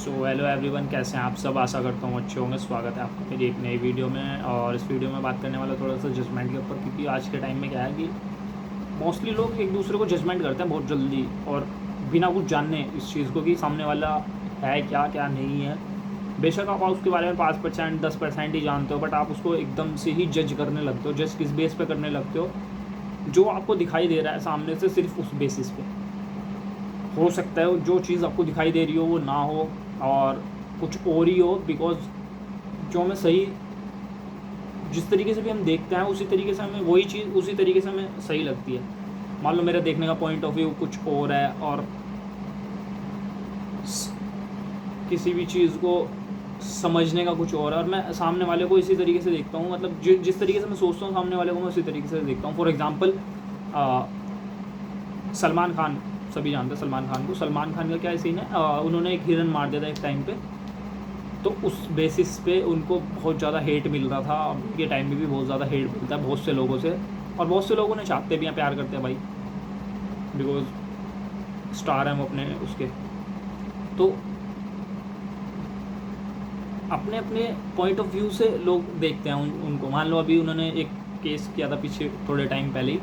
So hello everyone, कैसे हैं आप सब। आशा करता हूँ अच्छे होंगे। स्वागत है आपका मेरी एक नई वीडियो में। और इस वीडियो में बात करने वाला थोड़ा सा जजमेंट के ऊपर, क्योंकि आज के टाइम में क्या है कि मोस्टली लोग एक दूसरे को जजमेंट करते हैं बहुत जल्दी, और बिना कुछ जानने इस चीज़ को कि सामने वाला है क्या क्या नहीं है। बेशक आप उसके बारे में 5% 10% ही जानते हो, बट आप उसको एकदम से ही जज करने लगते हो। जज किस बेस पे करने लगते हो? जो आपको दिखाई दे रहा है सामने से, सिर्फ उस बेसिस पे। हो सकता है जो चीज़ आपको दिखाई दे रही हो वो ना हो और कुछ और ही हो, बिकॉज जो हमें सही, जिस तरीके से भी हम देखते हैं उसी तरीके से हमें वही चीज़ उसी तरीके से हमें सही लगती है। मान लो मेरा देखने का पॉइंट ऑफ व्यू कुछ और है और किसी भी चीज़ को समझने का कुछ और है, और मैं सामने वाले को इसी तरीके से देखता हूँ। मतलब जिस तरीके से मैं सोचता हूँ सामने वाले को मैं उसी तरीके से देखता हूँ। फॉर एग्ज़ाम्पल सलमान खान, सभी जानते हैं सलमान खान को। सलमान खान का क्या सीन है, उन्होंने एक हिरन मार दिया था एक टाइम पे, तो उस बेसिस पे उनको बहुत ज़्यादा हेट मिल रहा था। अभी के टाइम में भी बहुत ज़्यादा हेट मिलता है बहुत से लोगों से, और बहुत से लोगों ने चाहते भी हैं, प्यार करते हैं भाई, बिकॉज स्टार हैं वो अपने उसके। तो अपने अपने पॉइंट ऑफ व्यू से लोग देखते हैं उनको। मान लो अभी उन्होंने एक केस किया था पीछे थोड़े टाइम पहले ही,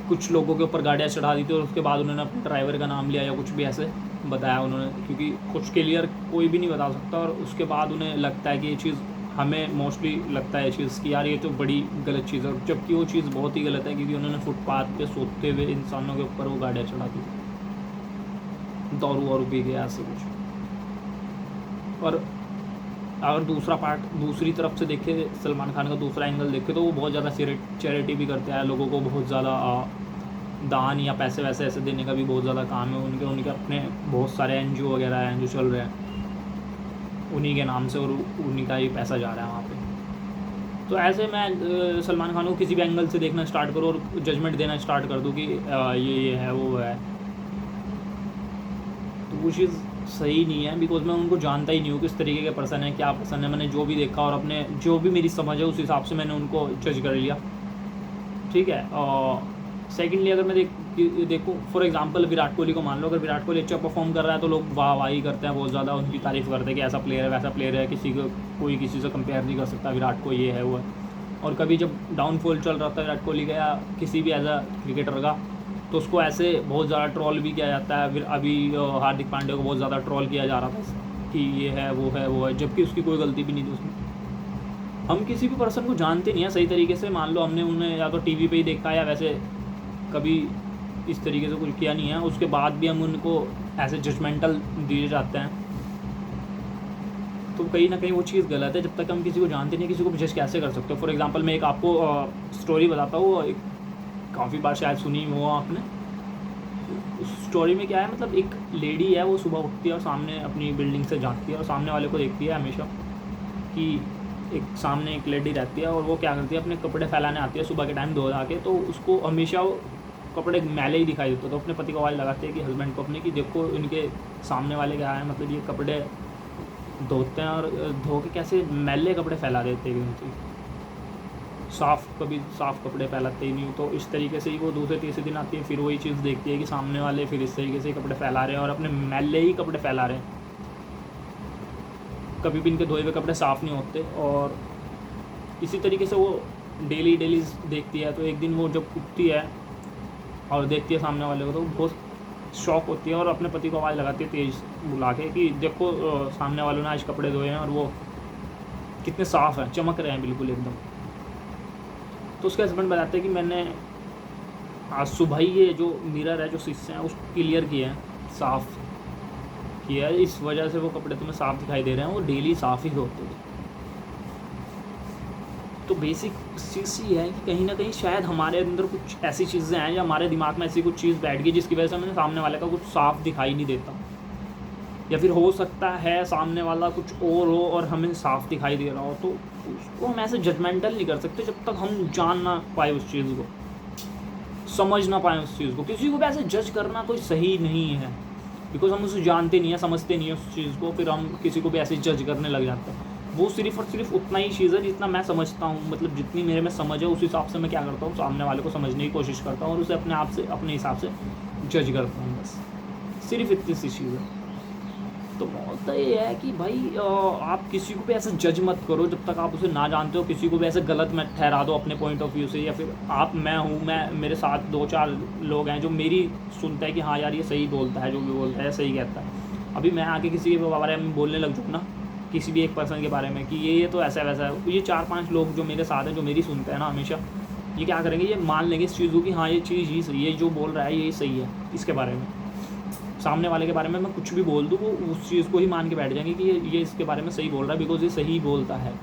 कुछ लोगों के ऊपर गाड़ियाँ चढ़ा दी थी और उसके बाद उन्होंने अपने ड्राइवर का नाम लिया या कुछ भी ऐसे बताया उन्होंने, क्योंकि कुछ क्लियर कोई भी नहीं बता सकता। और उसके बाद उन्हें लगता है कि ये चीज़, हमें मोस्टली लगता है ये चीज़ कि यार ये तो बड़ी गलत चीज़ है, जबकि वो चीज़ बहुत ही गलत है, क्योंकि उन्होंने फुटपाथ पे सोते हुए इंसानों के ऊपर वो गाड़ियाँ चढ़ा दी, दारू वारू पी के ऐसे कुछ। और अगर दूसरा पार्ट, दूसरी तरफ से देखे, सलमान खान का दूसरा एंगल देखे, तो वो बहुत ज़्यादा चैरिटी भी करते हैं, लोगों को बहुत ज़्यादा दान या पैसे वैसे ऐसे देने का भी बहुत ज़्यादा काम है उनके अपने बहुत सारे NGO वगैरह हैं जो चल रहे हैं उन्हीं के नाम से, और उन्हीं का ही पैसा जा रहा है वहाँ पे। तो ऐसे मैं सलमान खान को किसी भी एंगल से देखना स्टार्ट करूँ और जजमेंट देना स्टार्ट कर दूँ कि ये है वो है, तो वो चीज़ सही नहीं है। बिकॉज मैं उनको जानता ही नहीं हूँ किस तरीके के पर्सन है, क्या पर्सन है। मैंने जो भी देखा और अपने जो भी मेरी समझ है उस हिसाब से मैंने उनको जज कर लिया, ठीक है। और सेकेंडली अगर मैं देखूँ फॉर एग्जांपल विराट कोहली को मान लो, अगर विराट कोहली अच्छा परफॉर्म कर रहा है तो लोग वाह वाही करते हैं, बहुत ज़्यादा उनकी तारीफ़ करते हैं कि ऐसा प्लेयर है वैसा प्लेयर है, कोई किसी से कंपेयर नहीं कर सकता विराट को, ये है वो है। और कभी जब डाउनफॉल चल रहा था विराट कोहली का या किसी भी एज अ क्रिकेटर का, तो उसको ऐसे बहुत ज़्यादा ट्रोल भी किया जाता है। अभी हार्दिक पांड्या को बहुत ज़्यादा ट्रोल किया जा रहा था कि ये है वो है वो है, जबकि उसकी कोई गलती भी नहीं थी उसमें। हम किसी भी पर्सन को जानते नहीं हैं सही तरीके से। मान लो हमने उन्हें या तो टीवी पे ही देखा या वैसे कभी इस तरीके से कुछ किया नहीं है, उसके बाद भी हम उनको ऐसे जजमेंटल दिए जाते हैं, तो कहीं ना कहीं वो चीज़ गलत है। जब तक हम किसी को जानते नहीं, किसी को भी जज कैसे कर सकते हो। फॉर एग्जांपल मैं एक आपको स्टोरी बताता हूँ, काफ़ी बार शायद सुनी हो आपने। उस स्टोरी में क्या है, मतलब एक लेडी है, वो सुबह उठती है और सामने अपनी बिल्डिंग से झांकती है और सामने वाले को देखती है हमेशा कि एक सामने एक लेडी रहती है, और वो क्या करती है, अपने कपड़े फैलाने आती है सुबह के टाइम धो धा के, तो उसको हमेशा वो कपड़े मैले ही दिखाई देते। तो अपने पति को आवाज़ लगाती है कि हस्बैंड को अपने, कि देखो इनके सामने वाले क्या है, मतलब ये कपड़े धोते हैं और धो के कैसे मैले कपड़े फैला देते हैं, उनकी कभी साफ़ कपड़े फैलाते ही नहीं। तो इस तरीके से ही वो दूसरे तीसरे दिन आती है, फिर वही चीज़ देखती है कि सामने वाले फिर इस तरीके से ही कपड़े फैला रहे हैं और अपने मैले ही कपड़े फैला रहे हैं, कभी भी इनके धोए हुए कपड़े साफ़ नहीं होते। और इसी तरीके से वो डेली देखती है। तो एक दिन वो जब उठती है और देखती है सामने वाले को, तो बहुत शॉक होती है और अपने पति को आवाज़ लगाती है तेज़ बुला के कि देखो सामने वालों ने आज कपड़े धोए हैं और वो कितने साफ़ हैं, चमक रहे हैं बिल्कुल एकदम। तो उसके हस्बैंड बताते हैं कि मैंने आज सुबह ही ये जो मिरर है, जो शीशे हैं, उसको क्लियर किए हैं, साफ़ किया है, इस वजह से वो कपड़े तुम्हें साफ़ दिखाई दे रहे हैं, वो डेली साफ़ ही होते हैं। तो बेसिक चीज़ ये है कि कहीं ना कहीं शायद हमारे अंदर कुछ ऐसी चीज़ें हैं या हमारे दिमाग में ऐसी कुछ चीज़ बैठ गई जिसकी वजह से हमें सामने वाले का कुछ साफ़ दिखाई नहीं देता, या फिर हो सकता है सामने वाला कुछ और हो और हमें साफ़ दिखाई दे रहा हो। तो उसको हम ऐसे जजमेंटल नहीं कर सकते जब तक हम जान ना पाए उस चीज़ को, समझ ना पाए उस चीज़ को। किसी को भी ऐसे जज करना कोई सही नहीं है, बिकॉज हम उसे जानते नहीं हैं, समझते नहीं हैं उस चीज़ को, फिर हम किसी को भी ऐसे जज करने लग जाते हैं। वो सिर्फ़ और सिर्फ उतना ही चीज़ है जितना मैं समझता हूँ, मतलब जितनी मेरे में समझ है उस हिसाब से मैं क्या करता हूँ, सामने वाले को समझने की कोशिश करता हूँ और उसे अपने आप से, अपने हिसाब से जज करता हूँ, बस सिर्फ इतनी सी चीज़ है। तो मुद्दा ये है कि भाई आप किसी को भी ऐसे जज मत करो जब तक आप उसे ना जानते हो, किसी को भी ऐसे गलत मत ठहरा दो अपने पॉइंट ऑफ व्यू से, या फिर मैं मेरे साथ 2-4 लोग हैं जो मेरी सुनते हैं कि हाँ यार ये सही बोलता है, जो भी बोलता है सही कहता है। अभी मैं आके किसी के बारे में बोलने लग जाऊँ ना, किसी भी एक पर्सन के बारे में कि ये तो ऐसा वैसा है, ये 4-5 लोग जो मेरे साथ हैं, जो मेरी सुनते हैं ना हमेशा, ये क्या करेंगे, ये मान लेंगे इस चीज़ को कि हाँ ये चीज़ ही सही है, जो बोल रहा है ये सही है। इसके बारे में, सामने वाले के बारे में मैं कुछ भी बोल दूँ, वो उस चीज़ को ही मान के बैठ जाएंगे कि ये इसके बारे में सही बोल रहा है, बिकॉज ये सही बोलता है।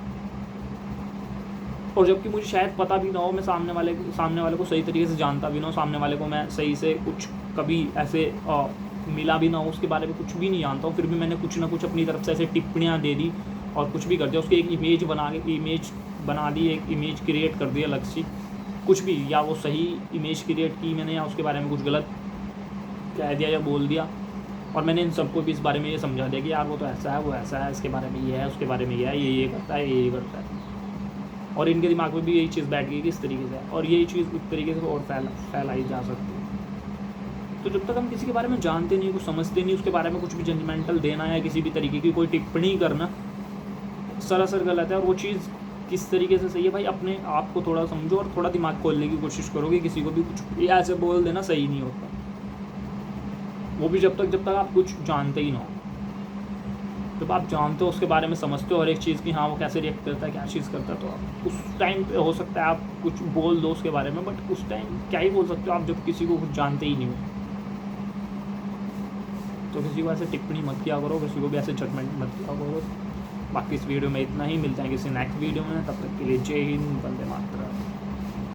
और जबकि मुझे शायद पता भी ना हो, मैं सामने वाले को सही तरीके से जानता भी ना हो, सामने वाले को मैं सही से कुछ कभी ऐसे मिला भी ना हो, उसके बारे में कुछ भी नहीं जानता हूँ, फिर भी मैंने कुछ ना कुछ अपनी तरफ से ऐसे टिप्पणियाँ दे दी और कुछ भी कर दिया, उसकी एक इमेज बना दी, एक इमेज क्रिएट कर दी अलग सी, कुछ भी, या वो सही इमेज क्रिएट की मैंने, या उसके बारे में कुछ गलत कह दिया या बोल दिया, और मैंने इन सबको भी इस बारे में ये समझा दिया कि यार वो तो ऐसा है, वो ऐसा है, इसके बारे में ये है, उसके बारे में ये है, ये करता है, ये करता है। और इनके दिमाग में भी यही चीज़ बैठ गई कि इस तरीके से, और यही चीज़ इस तरीके से और फैलाई जा सकती है। तो जब तक हम किसी के बारे में जानते नहीं, कुछ समझते नहीं, उसके बारे में कुछ भी जजमेंटल देना या किसी भी तरीके की कोई टिप्पणी करना सरासर गलत है। और वो चीज़ किस तरीके से सही है भाई, अपने आप को थोड़ा समझो और थोड़ा दिमाग खोलने की कोशिश करो कि किसी को भी कुछ ऐसे बोल देना सही नहीं होता, वो भी जब तक आप कुछ जानते ही ना हो। जब आप जानते हो, उसके बारे में समझते हो हर एक चीज़ की, हाँ वो कैसे रिएक्ट करता है, क्या चीज़ करता है, तो आप उस टाइम पे हो सकता है आप कुछ बोल दो उसके बारे में, बट उस टाइम क्या ही बोल सकते हो आप जब किसी को कुछ जानते ही नहीं हो। तो किसी को ऐसे टिप्पणी मत किया करो, किसी को भी ऐसे जजमेंट मत किया करो। बाकी इस वीडियो में इतना ही, मिलते हैं किसी नेक्स्ट वीडियो में, तब तक के लिए जय हिंद, वंदे मातरम।